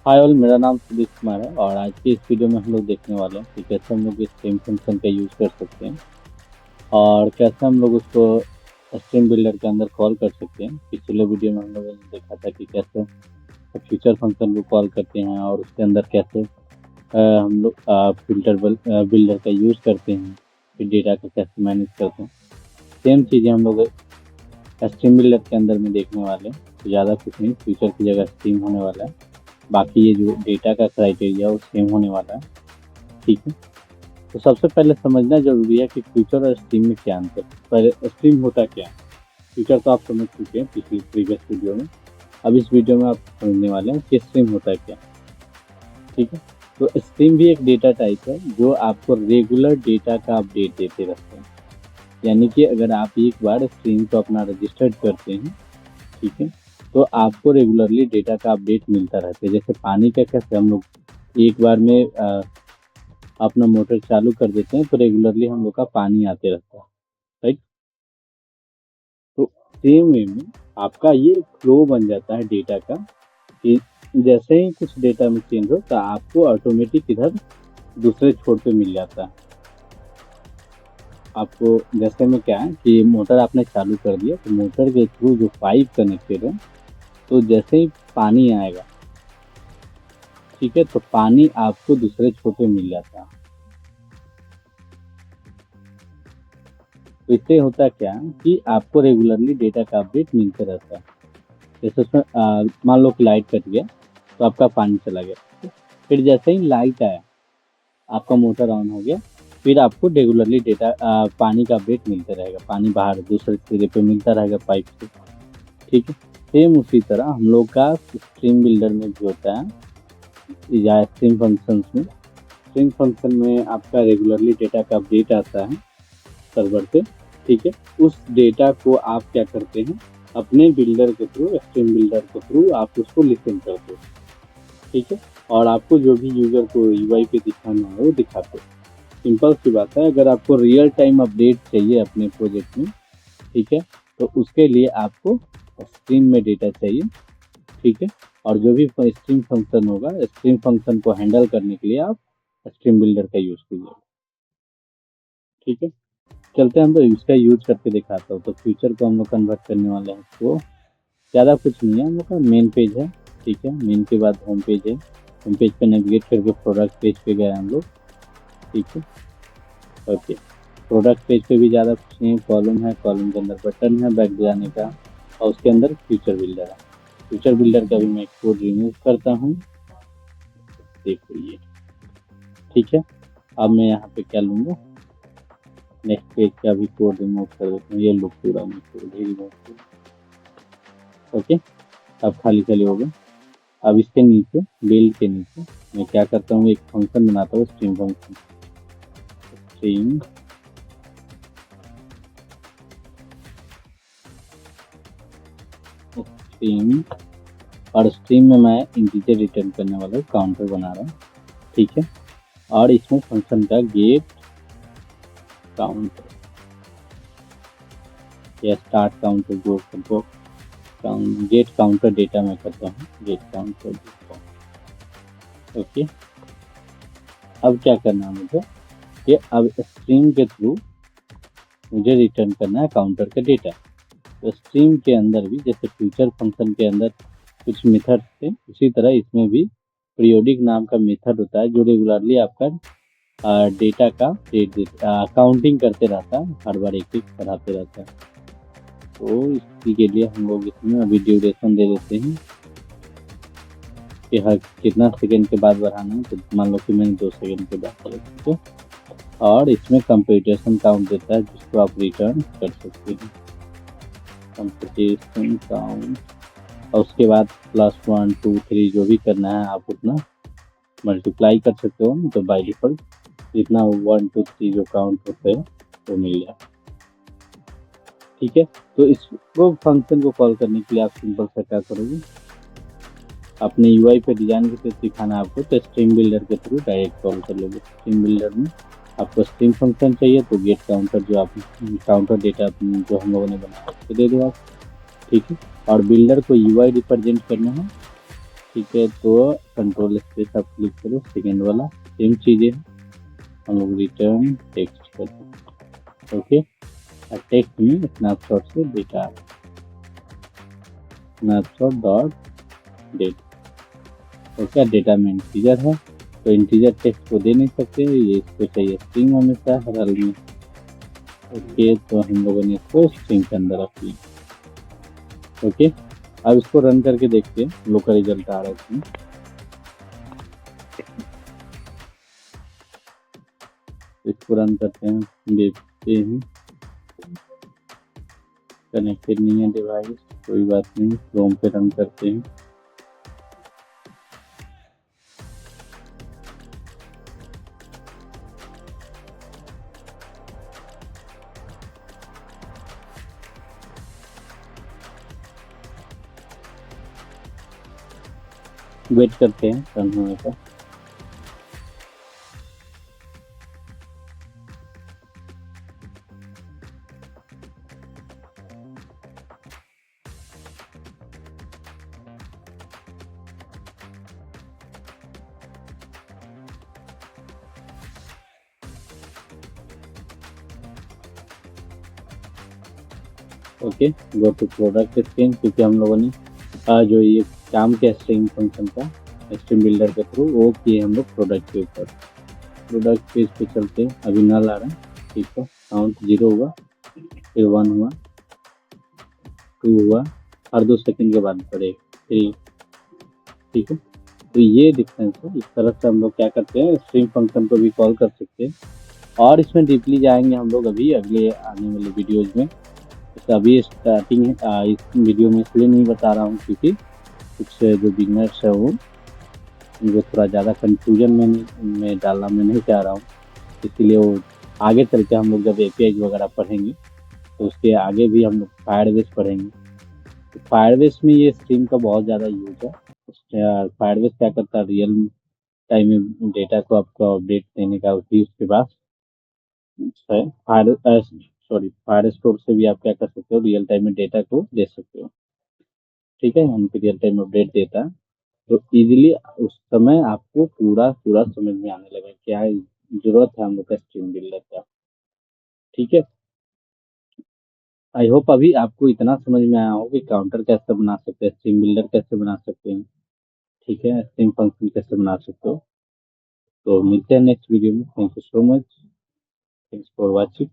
Hi all, मेरा नाम सुदेश कुमार है और आज की इस वीडियो में हम लोग देखने वाले हैं कि कैसे हम लोग इस स्ट्रीम फंक्शन का यूज़ कर सकते हैं और कैसे हम लोग उसको स्ट्रीम बिल्डर के अंदर कॉल कर सकते हैं। पिछले वीडियो में हम लोगों ने देखा था कि कैसे फ्यूचर फंक्शन को कॉल करते हैं और उसके अंदर कैसे हम लोग फिल्टर बिल्डर का यूज़ करते हैं, फिर डेटा को कैसे मैनेज करते हैं। सेम चीज़ें हम लोग स्ट्रीम बिल्डर के अंदर में देखने वाले हैं। तो ज़्यादा कुछ नहीं, फ्यूचर की जगह स्ट्रीम होने वाला है। बाकी ये जो डेटा का क्राइटेरिया वो सेम होने वाला है। ठीक है, तो सबसे पहले समझना जरूरी है कि फ्यूचर और स्ट्रीम में क्या अंतर है। पहले स्ट्रीम होता क्या है। फ्यूचर तो आप समझ चुके हैं पिछली प्रीवियस वीडियो में। अब इस वीडियो में आप समझने वाले हैं कि स्ट्रीम होता है क्या। ठीक है, तो स्ट्रीम भी एक डेटा टाइप है जो आपको रेगुलर डेटा का अपडेट देते रहते हैं। यानी कि अगर आप एक बार स्ट्रीम को अपना रजिस्टर्ड करते हैं, ठीक है, तो आपको रेगुलरली डेटा का अपडेट मिलता रहता है। जैसे पानी का कैसे हम लोग एक बार में अपना मोटर चालू कर देते हैं तो रेगुलरली हम लोग का पानी आते रहता है, राइट। तो सेम वे में आपका ये फ्लो बन जाता है डेटा का कि जैसे ही कुछ डेटा में चेंज हो तो आपको ऑटोमेटिक इधर दूसरे छोर पे मिल जाता है। आपको जैसे में क्या है कि मोटर आपने चालू कर दिया तो मोटर के थ्रू जो पाइप कनेक्टेड है, तो जैसे ही पानी आएगा, ठीक है, तो पानी आपको दूसरे छोर पे मिल जाता है। तो इससे होता क्या कि आपको रेगुलरली डेटा का अपडेट मिलते रहता है। जैसे उसमें मान लो कि लाइट कट गया तो आपका पानी चला गया, फिर जैसे ही लाइट आया आपका मोटर ऑन हो गया, फिर आपको रेगुलरली डेटा पानी का अपडेट मिलता रहेगा। पानी बाहर दूसरे सिरे पे मिलता रहेगा पाइप से। ठीक है, सेम उसी तरह हम लोग का स्ट्रीम बिल्डर में भी होता है या स्ट्रीम फंक्शंस में। स्ट्रीम फंक्शन में आपका रेगुलरली डेटा का अपडेट आता है सर्वर पे। ठीक है, उस डेटा को आप क्या करते हैं, अपने बिल्डर के थ्रू, स्ट्रीम बिल्डर के थ्रू आप उसको लिसन करते हो। ठीक है, और आपको जो भी यूजर को यूआई पे दिखाना है वो दिखाते हो। सिंपल सी बात है, अगर आपको रियल टाइम अपडेट चाहिए अपने प्रोजेक्ट में, ठीक है, तो उसके लिए आपको स्ट्रीम में डेटा चाहिए। ठीक है, और जो भी स्ट्रीम फंक्शन होगा, स्ट्रीम फंक्शन को हैंडल करने के लिए आप स्ट्रीम बिल्डर का यूज कीजिए। ठीक है, चलते हैं हम लोग इसका यूज करके दिखाता हूँ। तो फ्यूचर को हम लोग कन्वर्ट करने वाले हैं। तो ज़्यादा कुछ नहीं है, हम लोग का मेन पेज है। ठीक है, मेन के बाद होम पेज है। होम पेज पे नेविगेट करके प्रोडक्ट पेज पे गए हम लोग। ठीक है, ओके, प्रोडक्ट पेज पे भी ज़्यादा कुछ नहीं है। कॉलम है, कॉलम के अंदर बटन है बैक जाने का, और उसके अंदर फ्यूचर बिल्डर है। फ्यूचर बिल्डर का भी मैं कोड रिमूव करता हूँ, देखो ये। ठीक है, अब मैं यहाँ पे क्या लूँगा, नेक्स्ट पेज का भी कोड रिमूव कर देता हूँ। ये लुक पूरा मैं कोड ही रिमूव कर। ओके, अब खाली खाली हो गया। अब इसके नीचे, बिल्ड के नीचे मैं क्या करता हूँ, एक फंक्शन बनाता हूँ, स्ट्रीम फंक्शन। स्ट्रीम स्ट्रीम और स्ट्रीम में मैं इंटीजर रिटर्न करने वाला हूँ, काउंटर बना रहा हूँ। ठीक है, और इसमें फंक्शन का गेट काउंटर या स्टार्ट काउंटर जो गेट काउंटर डेटा में करता हूँ, गेट काउंटर। ओके, अब क्या करना है मुझे कि अब स्ट्रीम के थ्रू मुझे रिटर्न करना है काउंटर का डेटा। तो स्ट्रीम के अंदर भी जैसे फ्यूचर फंक्शन के अंदर कुछ मेथड थे, उसी तरह इसमें भी पीरियोडिक नाम का मेथड होता है जो रेगुलरली आपका डेटा का काउंटिंग करते रहता है, हर बार एक एक बढ़ाते रहता है। तो इसी के लिए हम लोग इसमें अभी ड्यूरेशन दे देते हैं कि हर कितना सेकेंड के बाद बढ़ाना है। तो मान लो कि मैंने 2 सेकेंड के बाद करा। ठीक है, और इसमें कंप्यूटेशन काउंट देता है जिसको आप रिटर्न कर सकते हैं, कंप्यूटेशन काउंट। और उसके बाद +1 2 3 जो भी करना है आप उतना मल्टीप्लाई कर सकते हो। तो बाई डिफॉल्ट जितना 1 2 3 जो काउंट होते हैं वो मिल जाए। ठीक है, तो इसको फंक्शन को कॉल करने के लिए आप सिंपल सा क्या करोगे, अपने यूआई पे डिजाइन के थ्रू दिखाना आपको, तो स्ट्रीम बिल्डर के थ्रू डायरेक्ट कॉल कर लोगे। स्ट्रीम बिल्डर में आपको स्ट्रीम फंक्शन चाहिए तो गेट काउंटर जो आप काउंटर डेटा जो हम लोगों ने बनाया उसको दे दो आप। ठीक है, और बिल्डर को यूआई रिप्रेजेंट करना है ठीक है, तो कंट्रोल स्पेस आप क्लिक करो, सेकेंड वाला सेम चीज़ें हम लोग रिटर्न टेक्स्ट करते हैं। ओके, टेक्स्ट में स्नैपशॉट से डेटा, स्नैपशॉट डॉट डेट। तो क्या डेटा में इंटीजर है, तो इंटीजर टेक्स्ट को दे नहीं सकते, ये इसको चाहिए स्ट्रिंग हमेशा हर हाल में। ओके, तो हम लोगों ने इसको स्ट्रिंग के अंदर रख लिया। ओके, अब इसको रन करके देखते हैं हम लोग का रिजल्ट आ रहा है इसमें। इसको रन करते हैं, देखते हैं। कनेक्टेड नहीं है डिवाइस, कोई बात नहीं, क्रोम पे रन करते हैं। वेट करते हैं रन होने का। Okay, go to product string, क्योंकि हम लोगों ने जो ये काम किया स्ट्रिंग फंक्शन का स्ट्रिंग बिल्डर के थ्रू, वो किए हम लोग प्रोडक्ट के ऊपर। प्रोडक्ट पेज पे चलते हैं, अभी नल आ रहा है, ठीक है। काउंट 0 हुआ, फिर 1 हुआ, 2 हुआ, हर 2 सेकंड के बाद बढ़ेगा 3, ठीक है। तो ये डिफरेंस है। इस तरह से हम लोग क्या करते हैं, स्ट्रिंग फंक्शन को भी कॉल कर सकते हैं, और इसमें डीपली जाएंगे हम लोग अभी अगले आने वाले वीडियोज में। तो अभी स्टार्टिंग है, इस वीडियो में इसलिए नहीं बता रहा हूँ क्योंकि कुछ जो बिगनर्स है वो उनको थोड़ा ज़्यादा कंफ्यूजन में डालना मैं नहीं चाह रहा हूँ, इसीलिए वो आगे चल के हम लोग जब एपीआई वगैरह पढ़ेंगे तो उसके आगे भी हम लोग फायरबेस पढ़ेंगे। तो फायरबेस में ये स्ट्रीम का बहुत ज़्यादा यूज है। फायरबेस क्या करता है, रियल टाइम में डेटा को आपको अपडेट देने का भी उसके पास है। फायर स्टोर से भी आप क्या कर सकते हो, रियल टाइम में डेटा को दे सकते हो, ठीक है। हम रियल टाइम अपडेट देता है, तो इजीली उस समय आपको पूरा पूरा समझ में आने लगा क्या जरूरत है हम लोग का स्ट्रीम बिल्डर का, ठीक है। आई होप अभी आपको इतना समझ में आया हो कि काउंटर कैसे बना सकते हैं, स्ट्रीम बिल्डर कैसे बना सकते हैं, ठीक है, स्ट्रीम फंक्शन कैसे बना सकते हो। तो मिलते हैं नेक्स्ट वीडियो में। Thank you so much, thanks for watching.